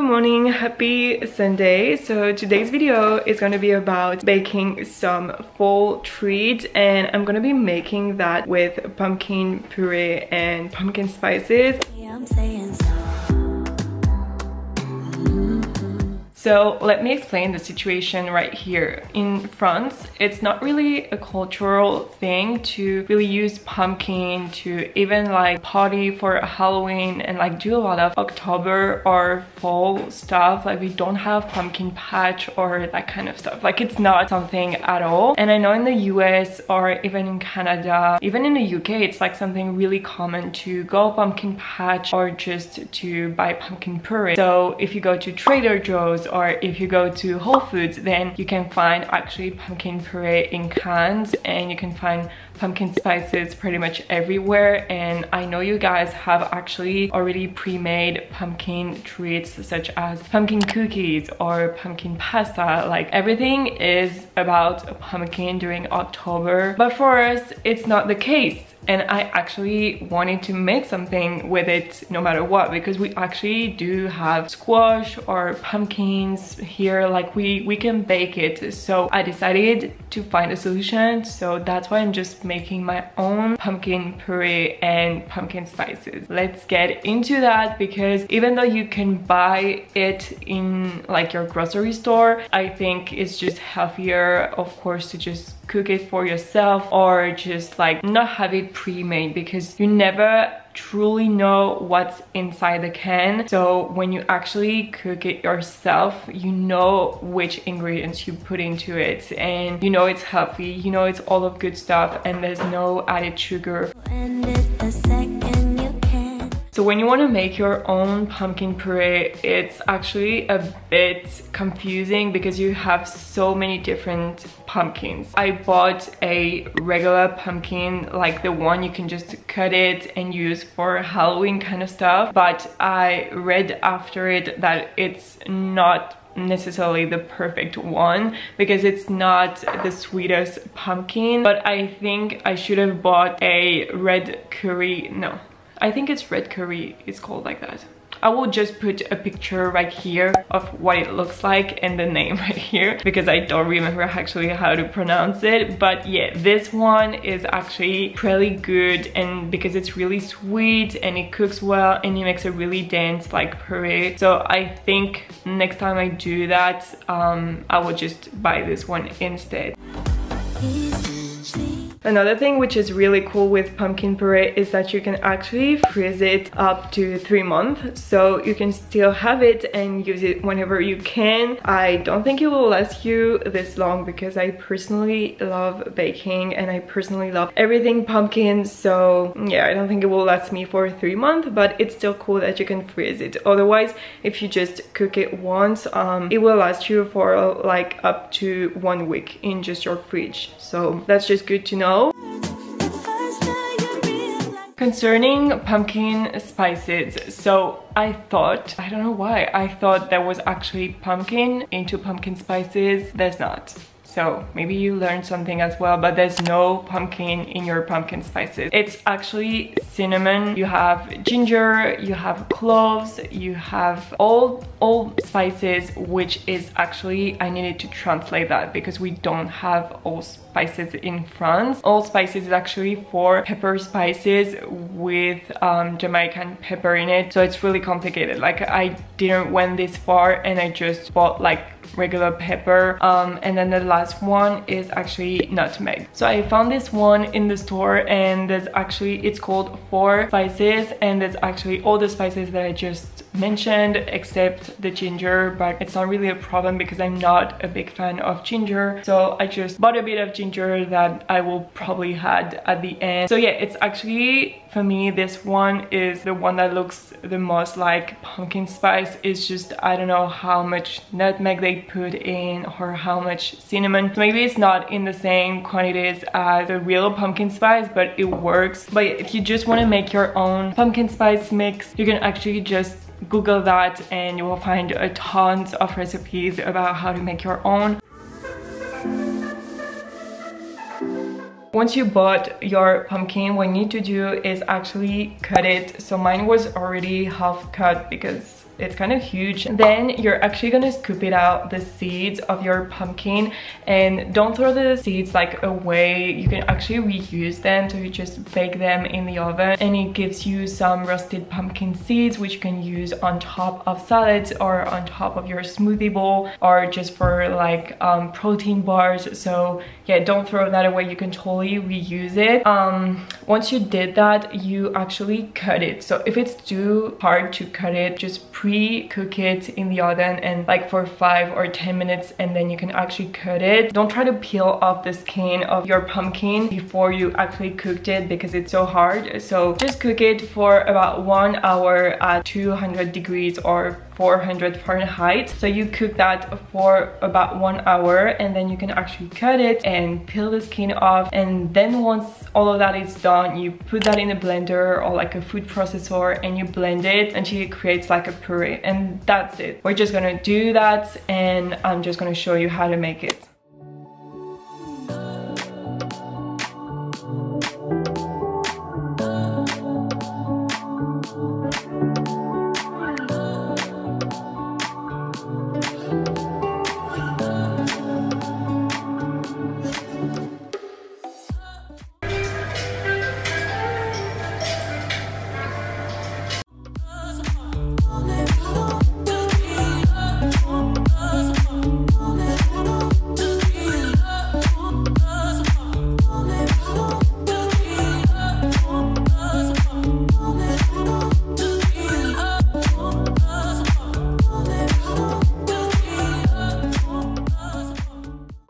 Good morning, happy Sunday. So today's video is going to be about baking some fall treats, and I'm going to be making that with pumpkin puree and pumpkin spices. Yeah, I'm saying so. So let me explain the situation right here. In France, it's not really a cultural thing to really use pumpkin to even like party for Halloween and like do a lot of October or fall stuff. Like we don't have pumpkin patch or that kind of stuff. Like it's not something at all. And I know in the US or even in Canada, even in the UK, it's like something really common to go pumpkin patch or just to buy pumpkin puree. So if you go to Trader Joe's or if you go to Whole Foods, then you can find actually pumpkin puree in cans, and you can find pumpkin spices pretty much everywhere. And I know you guys have actually already pre-made pumpkin treats such as pumpkin cookies or pumpkin pasta. Like everything is about pumpkin during October, but for us it's not the case. And I actually wanted to make something with it no matter what, because we actually do have squash or pumpkins here, like we can bake it. So I decided to find a solution, so that's why I'm just making my own pumpkin puree and pumpkin spices. Let's get into that, because even though you can buy it in like your grocery store, I think it's just healthier, of course, to just cook it for yourself or just like not have it pre-made, because you never truly know what's inside the can. So when you actually cook it yourself, you know which ingredients you put into it, and you know it's healthy, you know it's all of good stuff, and there's no added sugar. So when you want to make your own pumpkin puree, it's actually a bit confusing because you have so many different pumpkins. I bought a regular pumpkin, like the one you can just cut it and use for Halloween kind of stuff, but I read after it that it's not necessarily the perfect one because it's not the sweetest pumpkin. But I think I should have bought a Red Kuri. No, I think it's Red Kuri, it's called like that. I will just put a picture right here of what it looks like and the name right here, because I don't remember actually how to pronounce it. But yeah, this one is actually pretty good, and because it's really sweet and it cooks well and it makes a really dense like puree. So I think next time I do that, I will just buy this one instead. Another thing which is really cool with pumpkin puree is that you can actually freeze it up to 3 months, so you can still have it and use it whenever you can. I don't think it will last you this long because I personally love baking and I personally love everything pumpkin, so yeah, I don't think it will last me for 3 months, but it's still cool that you can freeze it. Otherwise, if you just cook it once, it will last you for like up to 1 week in just your fridge, so that's just good to know. Concerning pumpkin spices, so I thought, I don't know why, I thought there was actually pumpkin into pumpkin spices. There's not. So maybe you learned something as well, but there's no pumpkin in your pumpkin spices. It's actually cinnamon, you have ginger, you have cloves, you have all spices, which is actually, I needed to translate that because we don't have all spices in France. All spices is actually for pepper spices with Jamaican pepper in it, so it's really complicated. Like I didn't went this far and I just bought like regular pepper, and then the last one is actually nutmeg. So I found this one in the store, and there's actually, it's called 4 spices, and there's actually all the spices that I just mentioned except the ginger, but it's not really a problem because I'm not a big fan of ginger, so I just bought a bit of ginger that I will probably add at the end. So yeah, it's actually, for me, this one is the one that looks the most like pumpkin spice. It's just, I don't know how much nutmeg they put in or how much cinnamon, so maybe it's not in the same quantities as the real pumpkin spice, but it works. But if you just want to make your own pumpkin spice mix, you can actually just Google that and you will find a tons of recipes about how to make your own. Once you bought your pumpkin, what you need to do is actually cut it. So mine was already half cut because it's kind of huge. Then you're actually gonna scoop it out the seeds of your pumpkin, and don't throw the seeds like away. You can actually reuse them, so you just bake them in the oven, and it gives you some roasted pumpkin seeds which you can use on top of salads or on top of your smoothie bowl, or just for like protein bars. So yeah, don't throw that away, you can totally reuse it. Once you did that, you actually cut it. So if it's too hard to cut it, just pre-cook it in the oven and like for 5 or 10 minutes, and then you can actually cut it. Don't try to peel off the skin of your pumpkin before you actually cooked it because it's so hard. So just cook it for about 1 hour at 200 degrees or 400 Fahrenheit. So you cook that for about 1 hour, and then you can actually cut it and peel the skin off. And then once all of that is done, you put that in a blender or like a food processor, and you blend it until it creates like a puree, and that's it. We're just gonna do that, and I'm just gonna show you how to make it.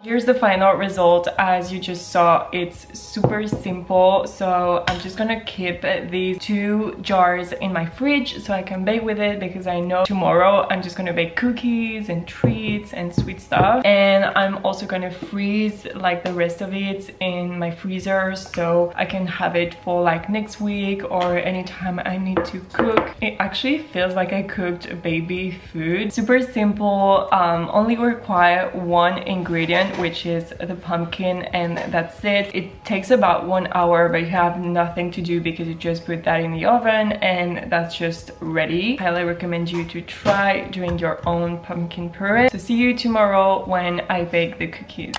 Here's the final result. As you just saw, it's super simple. So I'm just gonna keep these 2 jars in my fridge so I can bake with it, because I know tomorrow I'm just gonna bake cookies and treats and sweet stuff. And I'm also gonna freeze like the rest of it in my freezer so I can have it for like next week or anytime I need to cook. It actually feels like I cooked baby food. Super simple, only require 1 ingredient, which is the pumpkin, and that's it. It takes about 1 hour, but you have nothing to do because you just put that in the oven and that's just ready. Highly recommend you to try doing your own pumpkin puree. So see you tomorrow when I bake the cookies.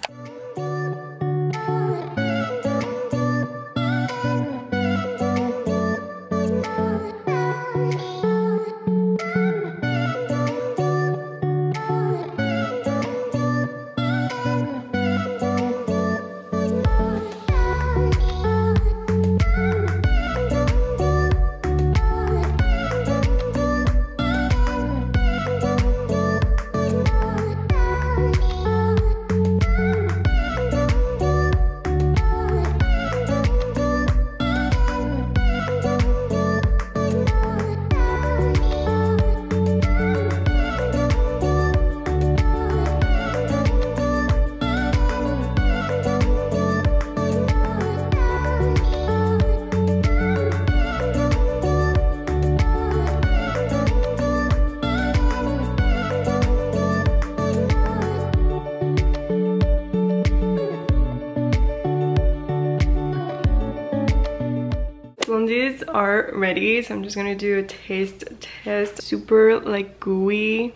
Blondies are ready, so I'm just gonna do a taste test. Super like gooey.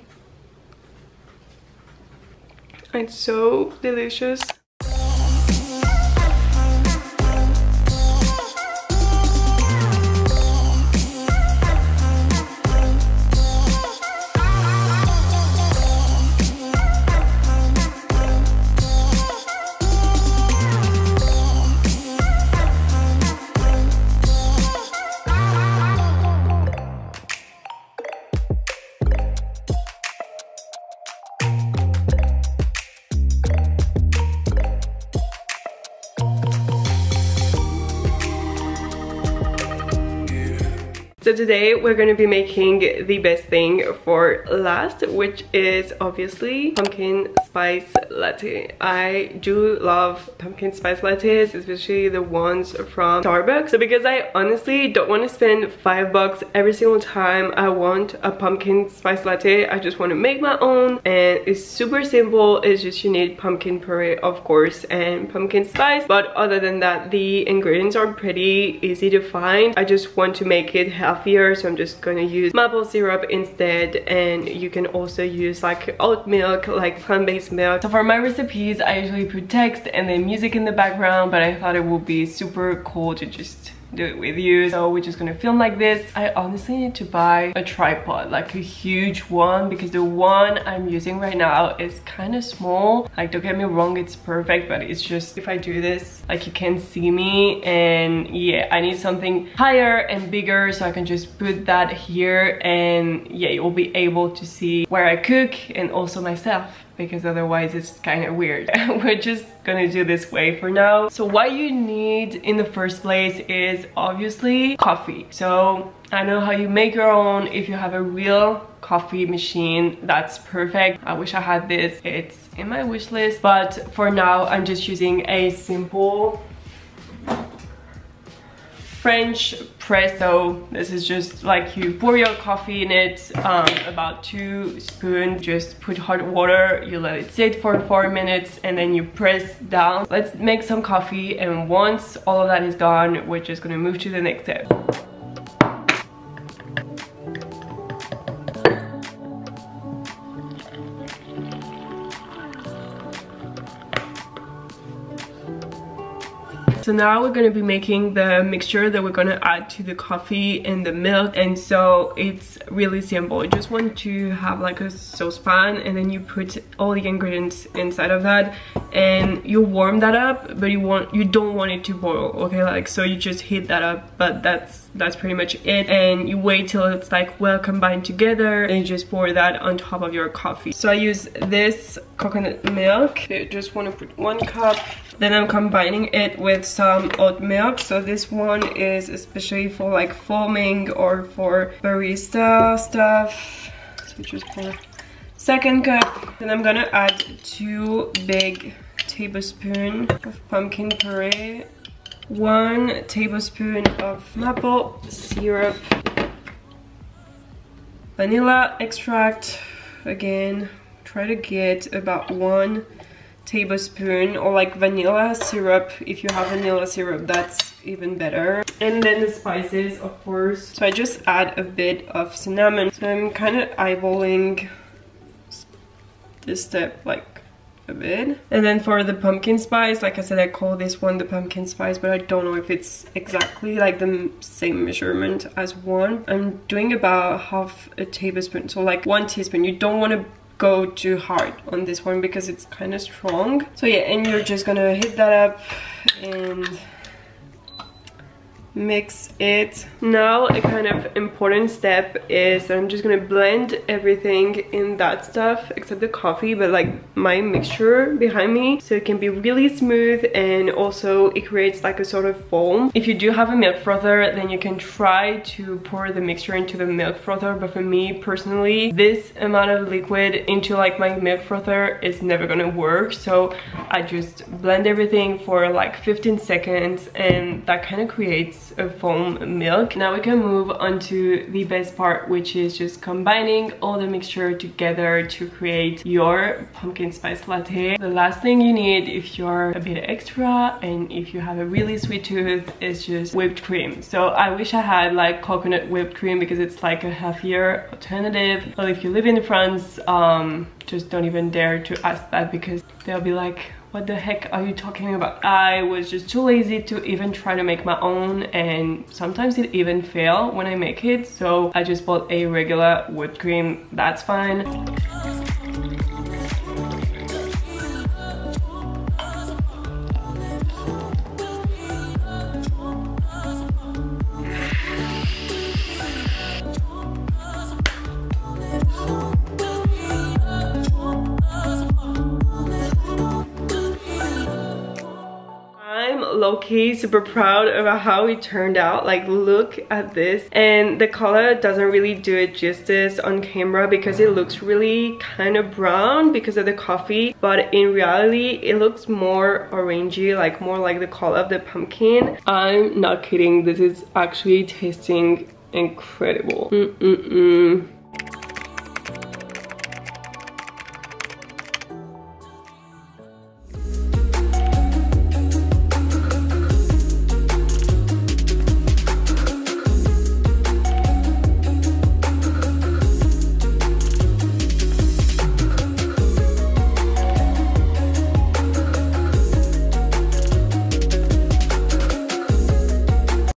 It's so delicious. So today we're going to be making the best thing for last, which is obviously pumpkin spice latte. I do love pumpkin spice lattes, especially the ones from Starbucks. So because I honestly don't want to spend $5 every single time I want a pumpkin spice latte, I just want to make my own, and it's super simple. It's just you need pumpkin puree, of course, and pumpkin spice, but other than that the ingredients are pretty easy to find. I just want to make it healthy healthier, so I'm just gonna use maple syrup instead, and you can also use like oat milk, like plant-based milk. So for my recipes I usually put text and then music in the background, but I thought it would be super cool to just do it with you, so we're just gonna film like this. I honestly need to buy a tripod, like a huge one, because the one I'm using right now is kind of small. Like, don't get me wrong, it's perfect, but it's just, if I do this, like, you can't see me, and yeah, I need something higher and bigger so I can just put that here, and yeah, you'll be able to see where I cook and also myself, because otherwise it's kind of weird. We're just gonna do this way for now. So what you need in the first place is obviously coffee. So I know how you make your own. If you have a real coffee machine, that's perfect. I wish I had this. It's in my wish list, but for now I'm just using a simple French press. So this is just like, you pour your coffee in it, about 2 spoons, just put hot water, you let it sit for 4 minutes, and then you press down. Let's make some coffee, and once all of that is done, we're just gonna move to the next step. So now we're gonna be making the mixture that we're gonna add to the coffee and the milk, and so it's really simple. You just want to have like a saucepan, and then you put all the ingredients inside of that, and you warm that up, but you don't want it to boil, okay? Like, so you just heat that up, but that's pretty much it, and you wait till it's like well combined together, and you just pour that on top of your coffee. So I use this coconut milk. I just want to put 1 cup. Then I'm combining it with some oat milk. So this one is especially for like foaming or for barista stuff. So just pour 2nd cup. Then I'm gonna add 2 big tablespoons of pumpkin puree, 1 tablespoon of maple syrup, vanilla extract. Again, try to get about 1 tablespoon, or like vanilla syrup. If you have vanilla syrup, that's even better. And then the spices, of course. So I just add a bit of cinnamon. So I'm kind of eyeballing this step like a bit. And then for the pumpkin spice, like I said, I call this one the pumpkin spice, but I don't know if it's exactly like the same measurement as one. I'm doing about half a tablespoon, so like 1 teaspoon. You don't want to go too hard on this one because it's kind of strong. So yeah, and you're just gonna heat that up and mix it. Now a kind of important step is that I'm just gonna blend everything in that stuff except the coffee, but like my mixture behind me, so it can be really smooth, and also it creates like a sort of foam. If you do have a milk frother, then you can try to pour the mixture into the milk frother, but for me personally, this amount of liquid into like my milk frother is never gonna work. So I just blend everything for like 15 seconds, and that kind of creates a foam milk. Now we can move on to the best part, which is just combining all the mixture together to create your pumpkin spice latte. The last thing you need if you're a bit extra and if you have a really sweet tooth is just whipped cream. So I wish I had like coconut whipped cream because it's like a healthier alternative, but if you live in France, just don't even dare to ask that, because they'll be like, what the heck are you talking about? I was just too lazy to even try to make my own, and sometimes it even fails when I make it, so I just bought a regular whipped cream. That's fine. Low-key super proud about how it turned out. Like, look at this, and the color doesn't really do it justice on camera because it looks really kind of brown because of the coffee, but in reality it looks more orangey, like more like the color of the pumpkin. I'm not kidding, this is actually tasting incredible.